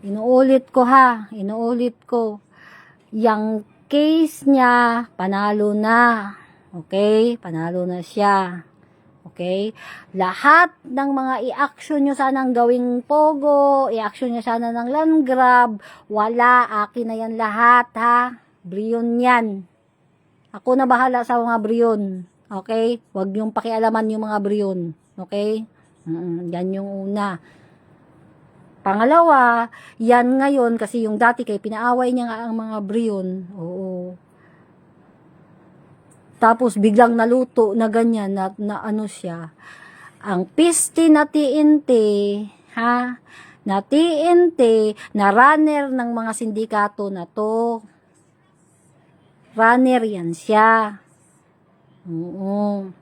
Inuulit ko ha, inuulit ko. Yang case niya, panalo na. Okay? Panalo na siya. Okay? Lahat ng mga i-action nyo sanang gawing pogo, i-action nyo sana ng land grab, wala, akin na yan lahat ha. Briyon yan. Ako na bahala sa mga briyon. Okay? Huwag nyong pakialaman yung mga briyon. Okay? Yan yung una. Pangalawa, yan ngayon, kasi yung dati kay pinaaway niya nga ang mga briyon. Oo. Tapos biglang naluto na ganyan, na ano siya. Ang piste na TNT, ha? Na TNT, na runner ng mga sindikato na to. Runner yan siya. Oo.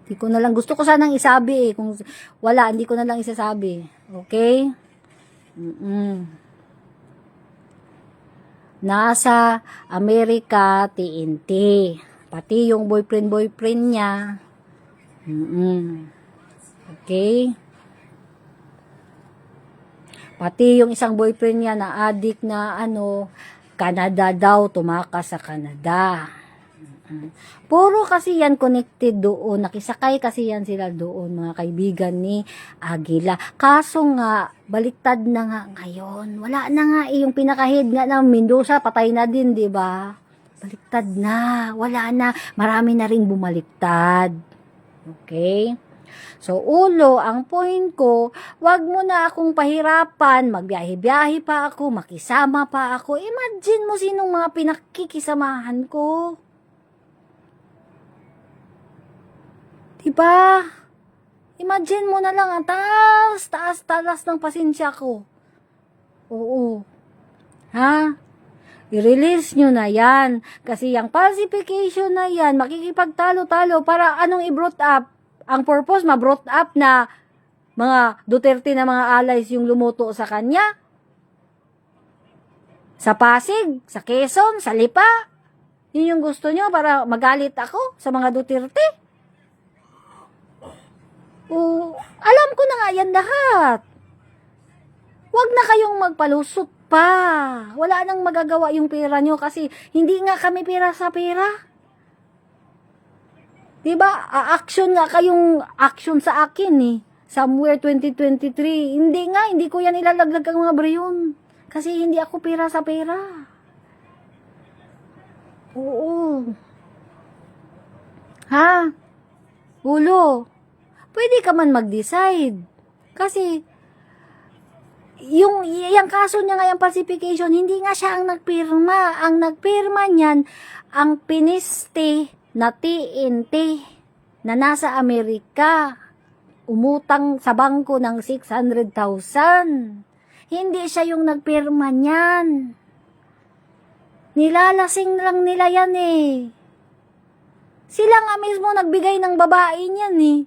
Hindi ko na lang, gusto ko sanang isabi eh. Kung wala, hindi ko na lang isasabi. Okay? Nasa Amerika, TNT. Pati yung boyfriend niya. Okay? Pati yung isang boyfriend niya na addict na Canada daw, tumakas sa Canada. Puro kasi yan connected doon. Nakisakay kasi yan sila doon, mga kaibigan ni Aguila. Kaso nga, baliktad na nga ngayon. Wala na nga yung pinakahid nga ng Mendoza, patay na din, di ba? Baliktad na. Wala na. Marami na ring bumaliktad. Okay? So, ulo, ang point ko, wag mo na akong pahirapan, magbiyahe-biyahe pa ako, makisama pa ako. Imagine mo sinong mga pinakikisamahan ko. Diba? Imagine mo na lang ang taas ng pasensya ko. Oo. Ha? I-release nyo na yan. Kasi yung falsification na yan, makikipagtalo-talo para anong i-brought up? Ang purpose, ma-brought up na mga Duterte na mga allies yung lumuto sa kanya? Sa Pasig, sa Quezon, sa Lipa? Yun yung gusto nyo para magalit ako sa mga Duterte? Alam ko na nga yan lahat. Huwag na kayong magpalusot pa. Wala nang magagawa yung pera nyo kasi hindi nga kami pera sa pera. Diba? Action nga kayong action sa akin eh. Somewhere 2023. Hindi ko yan ilalaglag ang mga briyon. Kasi hindi ako pera sa pera. Oo. Ha? Ulo. Pwede ka man mag-decide. Kasi, yung kaso niya nga yung falsification, hindi nga siya ang nagpirma. Ang nagpirma niyan, ang piniste na TNT na nasa Amerika. Umutang sa bangko ng 600,000. Hindi siya yung nagpirma niyan. Nilalasing lang nila yan eh. Sila nga mismo nagbigay ng babae niyan eh.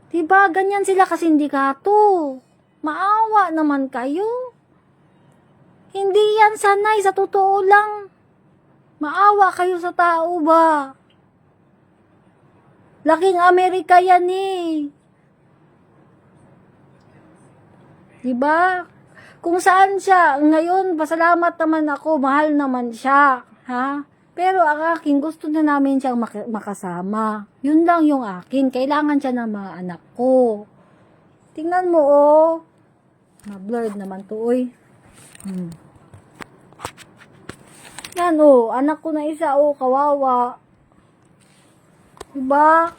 Diba, ganyan sila kasindikato. Maawa naman kayo. Hindi yan sanay, sa totoo lang. Maawa kayo sa tao ba? Laking Amerika yan eh. Diba? Kung saan siya, ngayon, pasalamat naman ako, mahal naman siya. Ha? Pero ang akin, gusto na namin siyang makasama. Yun lang yung akin. Kailangan siya ng mga anak ko. Tingnan mo, oh. Na-blurred naman to, oy. Yan, oh. Anak ko na isa, oh. Kawawa. Diba?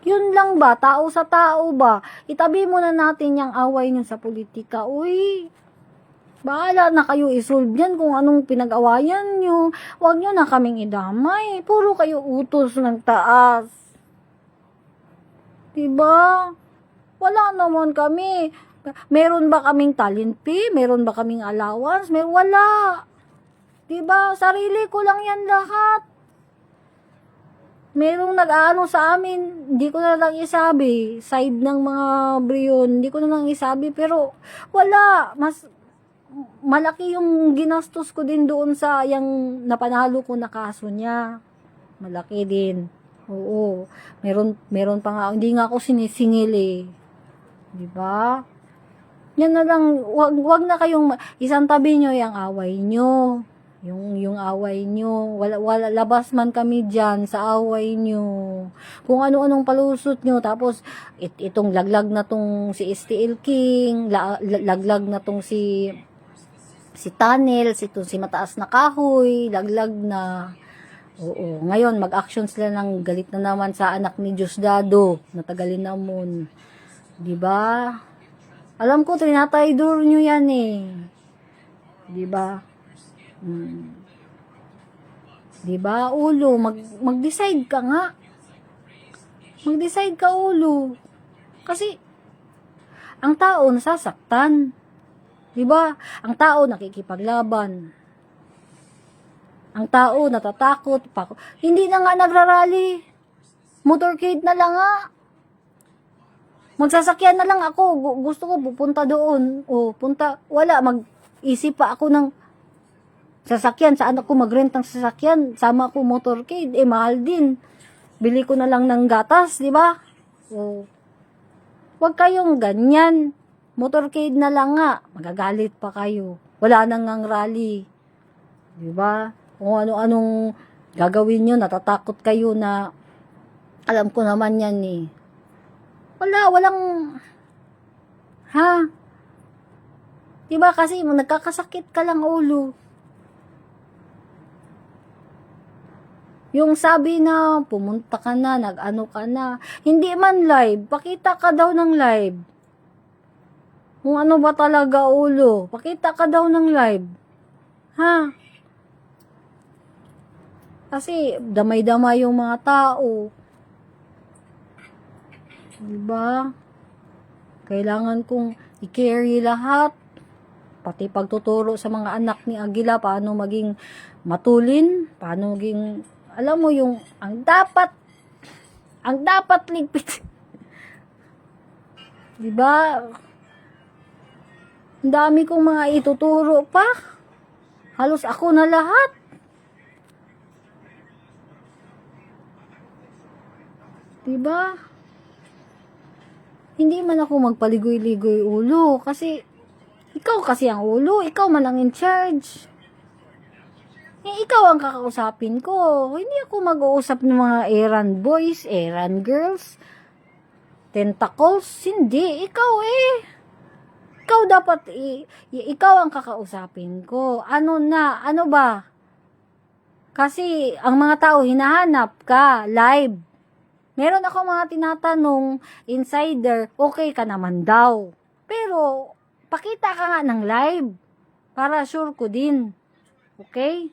Yun lang ba? Tao sa tao ba? Itabi mo na natin yung away nyo sa politika. Uy, bahala na kayo isolve yan kung anong pinag-awayan nyo. Huwag nyo na kaming idamay. Puro kayo utos ng taas. Diba? Wala naman kami. Meron ba kaming talent fee? Meron ba kaming allowance? Wala. Diba? Sarili ko lang yan lahat. Merong nag-aano sa amin, hindi ko na lang isabi. Side ng mga briyon, hindi ko na lang isabi. Pero wala. Mas malaki yung ginastos ko din doon sa yung napanalo ko na kaso niya. Malaki din. Oo. Meron pa nga, hindi nga ako sinisingil eh. Di ba? Yan na lang, wag na kayong, isang tabi nyo yung away nyo. Yung away nyo. Wala, labas man kami dyan sa away nyo. Kung ano-anong palusot nyo. Tapos, itong laglag na tong si STL King, laglag na tong si Tunnel, si Mataas na Kahoy, laglag na. Oo, ngayon mag-action sila ng galit na naman sa anak ni Diosdado, na tagalin namon. 'Di ba? Alam ko tinataydor nyo yan eh. 'Di ba? 'Di ba? Ulo, mag-decide ka nga. Mag-decide ka ulo. Kasi ang tao nasasaktan. 'Di ba? Ang tao nakikipaglaban. Ang tao natatakot pa. Hindi na nga nagrarally. Motorcade na lang nga. Magsasakyan na lang ako. Gusto ko pupunta doon. O, punta. Wala. Mag-isip pa ako ng sasakyan. Saan ako mag-rent ng sasakyan? Sama ako motorcade. Eh, mahal din. Bili ko na lang ng gatas, di ba? O, wag kayong ganyan. Motorcade na lang nga. Magagalit pa kayo. Wala nang ngang rally. Di ba? Kung ano-anong gagawin nyo, natatakot kayo na alam ko naman yan eh. Walang ha? Diba kasi nagkakasakit ka lang ulo. Yung sabi na pumunta ka na, nag-ano ka na, hindi man live, pakita ka daw ng live. Kung ano ba talaga ulo, pakita ka daw ng live. Ha? Kasi damay-damay yung mga tao. Diba? Kailangan kong i-carry lahat. Pati pagtuturo sa mga anak ni Aguila, paano maging matulin, paano maging, alam mo yung, ang dapat ligpit. Diba? Ang dami kong mga ituturo pa. Halos ako na lahat. Diba? Hindi man ako magpaligoy-ligoy ulo kasi ikaw kasi ang ulo, ikaw man ang in charge. Eh, ikaw ang kakausapin ko. Hindi ako mag-uusap ng mga errand boys, errand girls, tentacles. Hindi, ikaw eh. Ikaw dapat, ikaw ang kakausapin ko. Ano ba? Kasi ang mga tao hinahanap ka, live. Meron ako mga tinatanong, insider, okay ka naman daw. Pero, pakita ka nga ng live. Para sure ko din. Okay?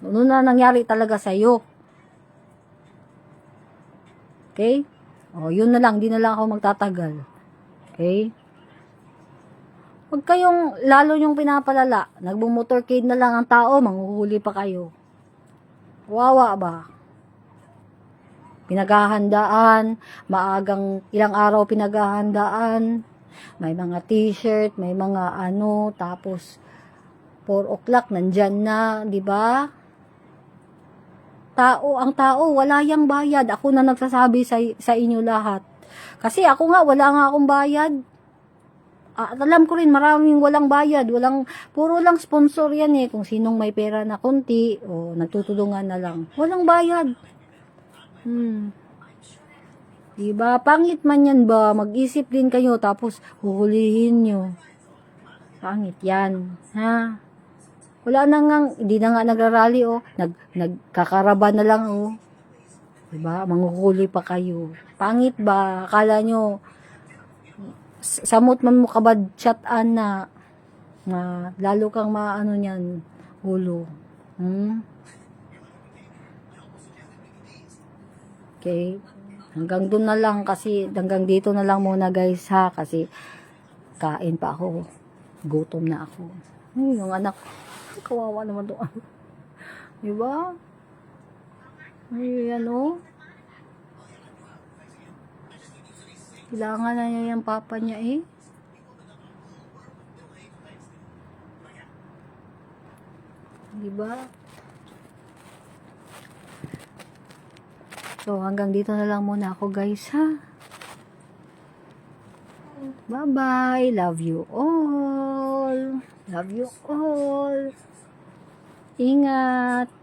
Ano na nangyari talaga sa'yo? Okay? O, yun na lang. Di na lang ako magtatagal. Okay? Huwag kayong, lalo yung pinapalala. Nagbumotorcade na lang ang tao, manghuhuli pa kayo. Wawa ba? Pinaghahandaan, maagang ilang araw pinaghahandaan, may mga t-shirt, may mga ano, tapos 4 o'clock nandyan na, di ba? Ang tao, wala yang bayad. Ako na nagsasabi sa inyo lahat. Kasi ako nga, wala nga akong bayad. At alam ko rin, maraming walang bayad. Puro lang sponsor yan eh. Kung sinong may pera na konti, o nagtutulungan na lang. Walang bayad. Diba? Pangit man yan ba? Mag-isip din kayo, tapos huhulihin nyo. Pangit yan. Ha? Wala na nga, hindi na nga nagrarally, oh. Nagkakaraba na lang, oh. Diba? Manghuhuli pa kayo. Pangit ba? Akala nyo, samot man mo kabad chat-an na lalo kang maano niyan, ulo. Okay? Hanggang doon na lang kasi, hanggang dito na lang muna guys ha, kasi kain pa ako. Gutom na ako. Ay, yung anak, kawawa naman doon. Diba? Ay, ano? Kailangan na niya yung papa niya eh. Diba? So, hanggang dito na lang muna ako guys, ha? Bye-bye. Love you all. Love you all. Ingat.